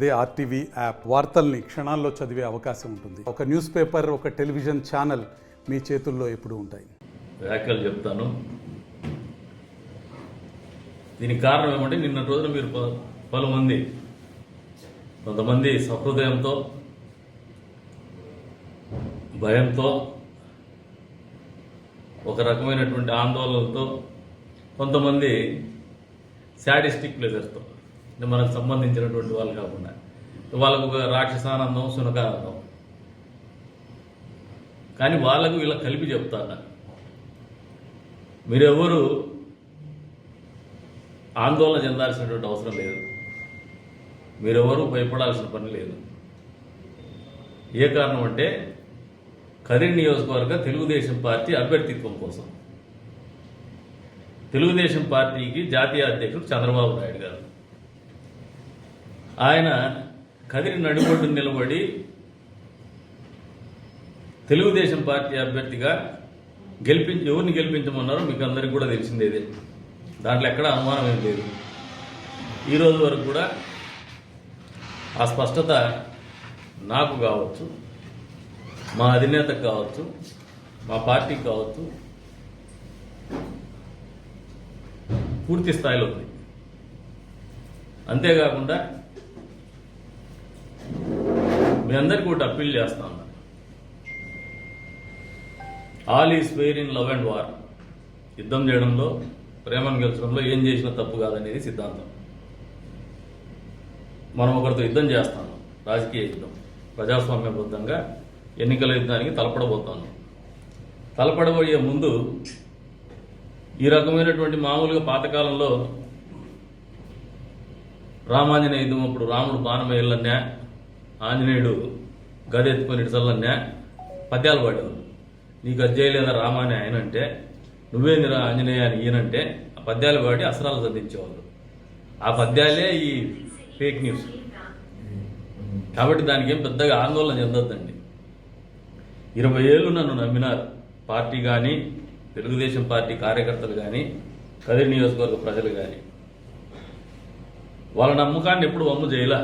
అదే RTV app వార్తల్ని క్షణాల్లో చదివే అవకాశం ఉంటుంది. ఒక న్యూస్ పేపర్, ఒక టెలివిజన్ ఛానల్ మీ చేతుల్లో ఎప్పుడూ ఉంటాయి. వ్యాఖ్యలు చెప్తాను. దీనికి కారణం ఏమంటే నిన్న రోజున మీరు పలుమంది కొంతమంది సహృదయంతో భయంతో ఒక రకమైనటువంటి ఆందోళనలతో కొంతమంది శాడిస్టిక్ ప్లేజర్స్తో మనకు సంబంధించినటువంటి వాళ్ళు కాకుండా వాళ్ళకు ఒక రాక్షసానందం శునకానందం కానీ వాళ్ళకు ఇలా కలిపి చెప్తాను. మీరెవరు ఆందోళన చెందాల్సినటువంటి అవసరం లేదు, మీరెవరూ భయపడాల్సిన పని లేదు. ఏ కారణం అంటే కదిరి నియోజకవర్గ తెలుగుదేశం పార్టీ అభ్యర్థిత్వం కోసం తెలుగుదేశం పార్టీకి జాతీయ అధ్యక్షుడు చంద్రబాబు నాయుడు గారు ఆయన కదిరి నడిబొడ్డు నిలబడి తెలుగుదేశం పార్టీ అభ్యర్థిగా ఎవరిని గెలిపించమన్నారో మీకు అందరికీ కూడా తెలిసిందేదే. దాంట్లో ఎక్కడ అనుమానం ఏం లేదు. ఈరోజు వరకు కూడా ఆ స్పష్టత నాకు కావచ్చు, మా అధినేతకు కావచ్చు, మా పార్టీకి కావచ్చు పూర్తి స్థాయిలో ఉంది. అంతేకాకుండా మీ అందరికీ ఒకటి అప్పీల్ చేస్తా ఉన్నా, all is fair in love and war. యుద్ధం చేయడంలో, ప్రేమను గెలిచడంలో ఏం చేసినా తప్పు కాదనేది సిద్ధాంతం. మనం ఒకరితో యుద్ధం చేస్తాము, రాజకీయ యుద్ధం, ప్రజాస్వామ్యబద్ధంగా ఎన్నికల యుద్ధానికి తలపడబోతాను. తలపడబోయే ముందు ఈ రకమైనటువంటి మామూలుగా పాతకాలంలో రామాంజనేయ యుద్ధం అప్పుడు రాముడు బాణం వేయాలన్నా, ఆంజనేయుడు గది ఎత్తుకొని ఇడసల్లన్నా పద్యాలు పాడేవాళ్ళు. నీకు అది చేయలేదా రామా అని ఆయన అంటే, నువ్వేందిరా ఆంజనేయ అని ఈయనంటే ఆ పద్యాలు పాడి అస్త్రాలు సంధించేవాళ్ళు. ఆ పద్యాలే ఈ ఫేక్ న్యూస్. కాబట్టి దానికి ఏం పెద్దగా ఆందోళన చెందొద్దండి. 20 ఏళ్ళు నన్ను నమ్మినారు పార్టీ కానీ, తెలుగుదేశం పార్టీ కార్యకర్తలు కానీ, కదిరి నియోజకవర్గ ప్రజలు కానీ. వాళ్ళ నమ్మకాన్ని ఎప్పుడు వమ్ము చేయలే.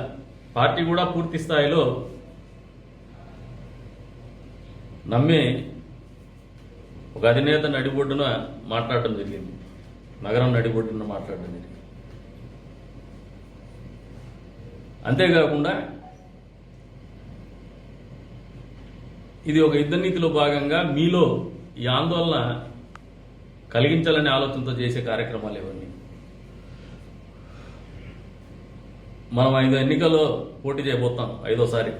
పార్టీ కూడా పూర్తి స్థాయిలో నమ్మి ఒక అధినేత నడిబొడ్డున మాట్లాడటం జరిగింది, నగరం నడిబొడ్డున మాట్లాడటం జరిగింది. అంతేకాకుండా ఇది ఒక యుద్ధ నీతిలో భాగంగా మీలో ఈ ఆందోళన కలిగించాలనే ఆలోచనతో చేసే కార్యక్రమాలు ఇవన్నీ. మనం 5 ఎన్నికల్లో పోటీ చేయబోతాం, 5వసారి.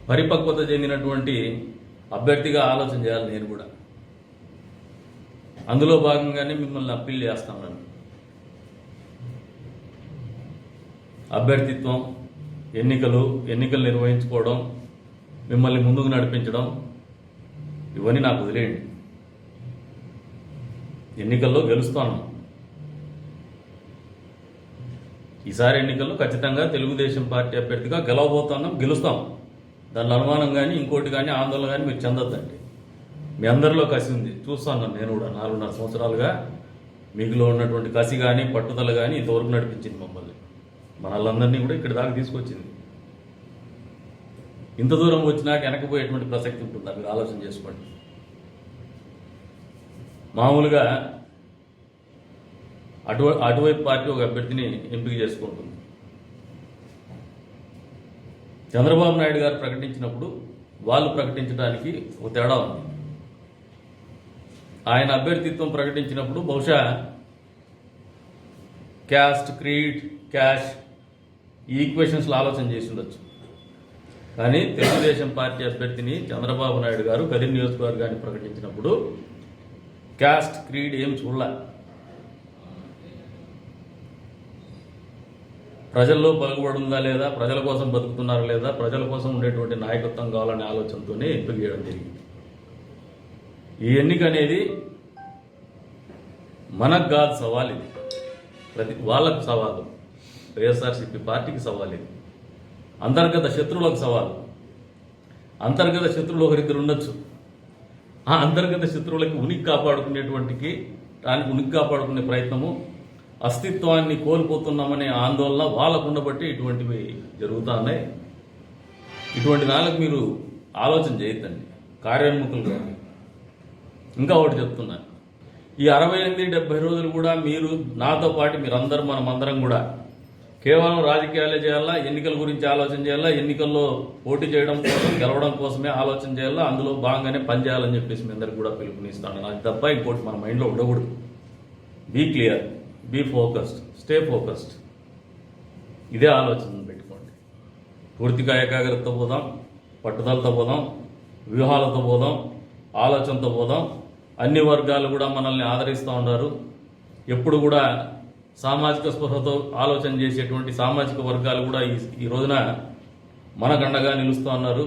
పరిపక్వత చెందినటువంటి అభ్యర్థిగా ఆలోచన చేయాలి నేను కూడా. అందులో భాగంగానే మిమ్మల్ని అప్పీల్ చేస్తాను. అభ్యర్థిత్వం, ఎన్నికలు నిర్వహించుకోవడం, మిమ్మల్ని ముందుకు నడిపించడం, ఇవన్నీ నాకు వదిలేయండి. ఎన్నికల్లో గెలుస్తాను. ఈసారి ఎన్నికల్లో ఖచ్చితంగా తెలుగుదేశం పార్టీ అభ్యర్థిగా గెలుస్తాం. దానిలో అనుమానం కానీ, ఇంకోటి కానీ, ఆందోళన కానీ మీరు చెందొద్దండి. మీ అందరిలో కసి ఉంది, చూస్తాను. నేను కూడా 4.5 సంవత్సరాలుగా మీకులో ఉన్నటువంటి కసి కానీ, పట్టుదల కానీ ఇంతవరకు నడిపించింది మమ్మల్ని, మనల్ని కూడా ఇక్కడి దాకా తీసుకొచ్చింది. ఇంత దూరం వచ్చినాక వెనకపోయేటువంటి ప్రసక్తి ఉంటుందా? మీరు ఆలోచన చేసుకోండి. మామూలుగా అటువైపు పార్టీ ఒక అభ్యర్థిని ఎంపిక చేసుకుంటుంది. చంద్రబాబు నాయుడు గారు ప్రకటించినప్పుడు వాళ్ళు ప్రకటించడానికి ఒక తేడా ఉంది. ఆయన అభ్యర్థిత్వం ప్రకటించినప్పుడు బహుశా క్యాస్ట్, క్రీడ్, క్యాష్ ఈ ఈక్వేషన్స్లో ఆలోచన చేసి ఉండొచ్చు. కానీ తెలుగుదేశం పార్టీ అభ్యర్థిని చంద్రబాబు నాయుడు గారు కదిరి నియోజకవర్గాన్ని ప్రకటించినప్పుడు క్యాస్ట్, క్రీడ్ ఏం చూడలే. ప్రజల్లో పలుకుబడి ఉందా లేదా, ప్రజల కోసం బతుకుతున్నారా లేదా, ప్రజల కోసం ఉండేటువంటి నాయకత్వం కావాలనే ఆలోచనతోనే ఎంపిక చేయడం జరిగింది. ఈ ఎన్నిక అనేది మనకు కాదు సవాల్, ఇది వాళ్ళకు సవాలు. వైఎస్ఆర్సీపీ పార్టీకి సవాల్ ఇది. అంతర్గత శత్రువులకు సవాలు. అంతర్గత శత్రువులు ఒకరిద్దరు ఉండొచ్చు. ఆ అంతర్గత శత్రువులకి ఉనికి కాపాడుకునే ప్రయత్నము అస్తిత్వాన్ని కోల్పోతున్నామనే ఆందోళన వాళ్ళకు ఉండబట్టి ఇటువంటివి జరుగుతూ ఉన్నాయి. ఇటువంటి దానికి మీరు ఆలోచన చేయొద్దండి, కార్యోన్ముఖులు కానీ. ఇంకా ఒకటి చెప్తున్నా, ఈ 68-70 రోజులు కూడా మీరు నాతో పాటు మీరందరూ మనమందరం కూడా కేవలం రాజకీయాలే చేయాలా, ఎన్నికల గురించి ఆలోచన చేయాలా, ఎన్నికల్లో పోటీ చేయడం కోసం గెలవడం కోసమే ఆలోచన చేయాలా, అందులో భాగంగానే పనిచేయాలని చెప్పేసి మీ అందరికి కూడా పిలుపునిస్తాను. అది తప్ప ఇంకోటి మన మైండ్లో ఉండకూడదు. Be clear, be focused, stay focused. ఇదే ఆలోచన పెట్టుకోండి. పూర్తిగా ఏకాగ్రతతో పోదాం, పట్టుదలతో పోదాం, వ్యూహాలతో పోదాం, ఆలోచనతో పోదాం. అన్ని వర్గాలు కూడా మనల్ని ఆదరిస్తూ ఉన్నారు. ఎప్పుడు కూడా సామాజిక స్పృహతో ఆలోచన చేసేటువంటి సామాజిక వర్గాలు కూడా ఈ రోజున మనకండగా నిలుస్తూ ఉన్నారు.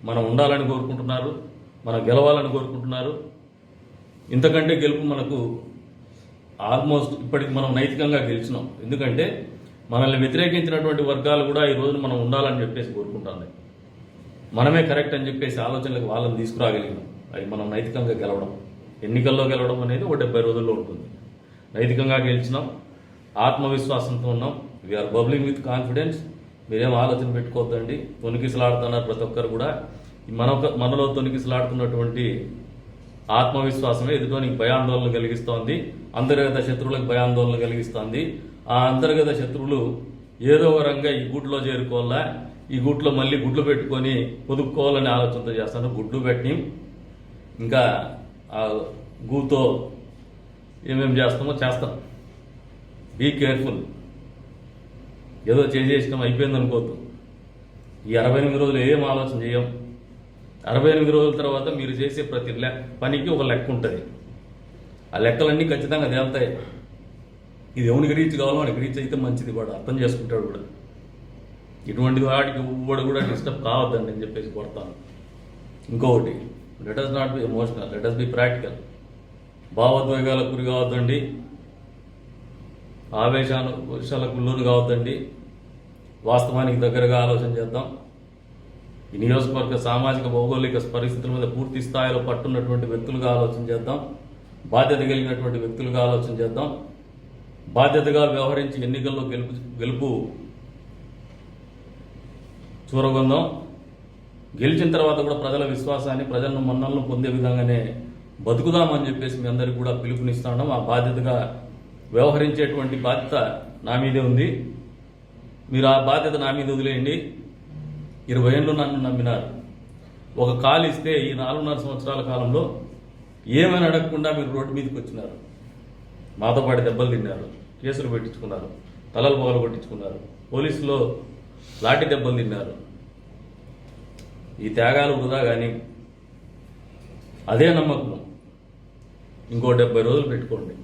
మనం ఉండాలని కోరుకుంటున్నారు, మనం గెలవాలని కోరుకుంటున్నారు. ఇంతకంటే గెలుపు మనకు ఆల్మోస్ట్ ఇప్పటికి మనం నైతికంగా గెలిచినాం. ఎందుకంటే మనల్ని వ్యతిరేకించినటువంటి వర్గాలు కూడా ఈ రోజున మనం ఉండాలని చెప్పేసి కోరుకుంటాను. మనమే కరెక్ట్ అని చెప్పేసి ఆలోచనలకు వాళ్ళని తీసుకురాగలిగినాం. అది మనం నైతికంగా గెలవడం, ఎన్నికల్లో గెలవడం అనేది ఒక 70 రోజుల్లో ఉంటుంది. నైతికంగా గెలిచినాం, ఆత్మవిశ్వాసంతో ఉన్నాం. We are bubbling with confidence. మీరేం ఆలోచన పెట్టుకోవద్దండి. తొనికిసలాడుతున్నారు ప్రతి ఒక్కరు కూడా. మనలో తొనికిసలాడుతున్నటువంటి ఆత్మవిశ్వాసమే ఎదుటోనికి భయాందోళన కలిగిస్తోంది, అంతర్గత శత్రువులకు భయాందోళన కలిగిస్తోంది. ఆ అంతర్గత శత్రువులు ఏదో ఒక రంగా ఈ గూట్లో చేరుకోవాలా, ఈ గూట్లో మళ్ళీ గుడ్లు పెట్టుకొని పొదుపుకోవాలని ఆలోచనతో చేస్తాను. గుడ్లు పెట్టి ఇంకా ఆ గూతో ఏమేమి చేస్తామో చేస్తాం. Be careful. ఏదో చేసేసినాం అయిపోయింది అనుకోవద్దు. ఈ 68 రోజులు ఏం ఆలోచన చేయం. 68 రోజుల తర్వాత మీరు చేసే ప్రతి పనికి ఒక లెక్క ఉంటుంది. ఆ లెక్కలన్నీ ఖచ్చితంగా తేలుతాయి. ఇది ఎవరికి రీచ్ కావాలో వాడికి రీచ్ అయితే మంచిది, వాడు అర్థం చేసుకుంటాడు కూడా. ఇటువంటి వాటికి వాడు కూడా డిస్టర్బ్ కావద్దండి అని చెప్పేసి కొడతాను. ఇంకొకటి, let us not be emotional, let us be practical. భావోద్వేగాలకు గురి కావద్దండి, ఆవేశాలకు లోను కావద్దండి. వాస్తవానికి దగ్గరగా ఆలోచన చేద్దాం. ఈ నియోజకవర్గ సామాజిక భౌగోళిక పరిస్థితుల మీద పూర్తి స్థాయిలో పట్టున్నటువంటి వ్యక్తులుగా ఆలోచన చేద్దాం. బాధ్యత కలిగినటువంటి వ్యక్తులుగా ఆలోచన చేద్దాం. బాధ్యతగా వ్యవహరించి ఎన్నికల్లో గెలుపు చూరగొందాం. గెలిచిన తర్వాత కూడా ప్రజల విశ్వాసాన్ని, ప్రజలను మన్నలను పొందే విధంగానే బతుకుదామని చెప్పేసి మీ అందరికీ కూడా పిలుపునిస్తున్నాం. ఆ బాధ్యతగా వ్యవహరించేటువంటి బాధ్యత నా మీదే ఉంది. మీరు ఆ బాధ్యత నా మీద వదిలేయండి. 20 ఏళ్ళు నన్ను నమ్మినారు. ఒక కాలు ఇస్తే ఈ 4.5 సంవత్సరాల కాలంలో ఏమైనా అడగకుండా మీరు రోడ్డు మీదకి వచ్చినారు. మాతో పాటు దెబ్బలు తిన్నారు, కేసులు పెట్టించుకున్నారు, తలలు పొగలు కొట్టించుకున్నారు, పోలీసులో లాఠీ దెబ్బలు తిన్నారు. ఈ త్యాగాలు వృధా. కానీ అదే నమ్మకం ఇంకో 70 రోజులు పెట్టుకోండి.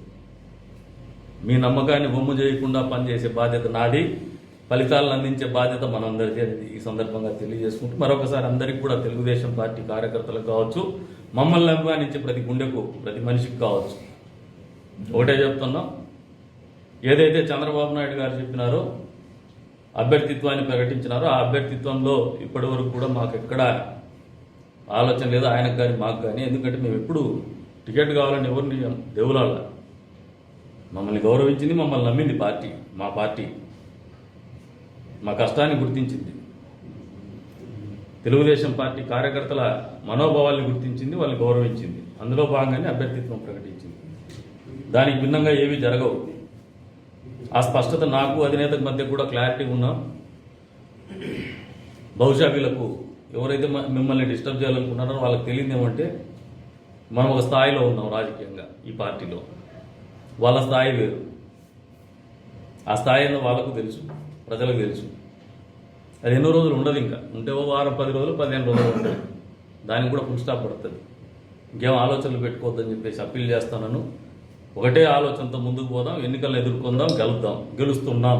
మీ నమ్మకాన్ని బొమ్మ చేయకుండా పనిచేసే బాధ్యత నాది, ఫలితాలను అందించే బాధ్యత మనందరిది అనేది ఈ సందర్భంగా తెలియజేసుకుంటూ మరొకసారి అందరికీ కూడా తెలుగుదేశం పార్టీ కార్యకర్తలకు కావచ్చు, మమ్మల్ని అభిమానించే ప్రతి గుండెకు, ప్రతి మనిషికి కావచ్చు, ఒకటే చెప్తున్నాం. ఏదైతే చంద్రబాబు నాయుడు గారు చెప్పినారో, అభ్యర్థిత్వాన్ని ప్రకటించినారో, ఆ అభ్యర్థిత్వంలో ఇప్పటి వరకు కూడా మాకు ఎక్కడ ఆలోచన లేదు, ఆయనకు కానీ మాకు కానీ. ఎందుకంటే మేము ఎప్పుడు టికెట్ కావాలని ఎవరిని దేవులాల. మమ్మల్ని గౌరవించింది, మమ్మల్ని నమ్మింది పార్టీ. మా పార్టీ మా కష్టాన్ని గుర్తించింది. తెలుగుదేశం పార్టీ కార్యకర్తల మనోభావాల్ని గుర్తించింది, వాళ్ళని గౌరవించింది. అందులో భాగంగానే అభ్యర్థిత్వం ప్రకటించింది. దానికి భిన్నంగా ఏవి జరగవు. ఆ స్పష్టత నాకు అధినేతకు మధ్య కూడా క్లారిటీ ఉన్నాం. బహుశా వీళ్ళకు ఎవరైతే మిమ్మల్ని డిస్టర్బ్ చేయాలనుకున్నారో వాళ్ళకి తెలియదు ఏమంటే, మనం ఒక స్థాయిలో ఉన్నాం రాజకీయంగా ఈ పార్టీలో, వాళ్ళ స్థాయి వేరు. ఆ స్థాయి ఏందో వాళ్ళకు తెలుసు, ప్రజలకు తెలుసు. అది ఎన్నో రోజులు ఉండదు, ఇంకా ఉంటే ఓ వారం, 10 రోజులు, 15 రోజులు ఉంటుంది. దానికి కూడా ఫుల్ స్టాప్ పడుతుంది. ఇంకేం ఆలోచనలు పెట్టుకోవద్దని చెప్పేసి అప్పీల్ చేస్తాను. ఒకటే ఆలోచనతో ముందుకు పోదాం, ఎన్నికలను ఎదుర్కొందాం, గెలుస్తున్నాం.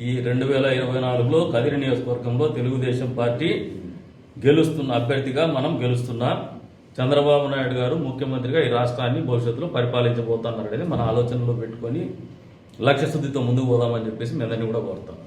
ఈ 2024లో కదిరి నియోజకవర్గంలో తెలుగుదేశం పార్టీ గెలుస్తున్న అభ్యర్థిగా మనం గెలుస్తున్నాం. చంద్రబాబు నాయుడు గారు ముఖ్యమంత్రిగా ఈ రాష్ట్రాన్ని భవిష్యత్తులో పరిపాలించబోతున్నారనేది మన ఆలోచనలో పెట్టుకొని లక్ష్యశుద్ధితో ముందుకు పోదామని చెప్పేసి మీ అందరినీ కూడా కోరుతాం.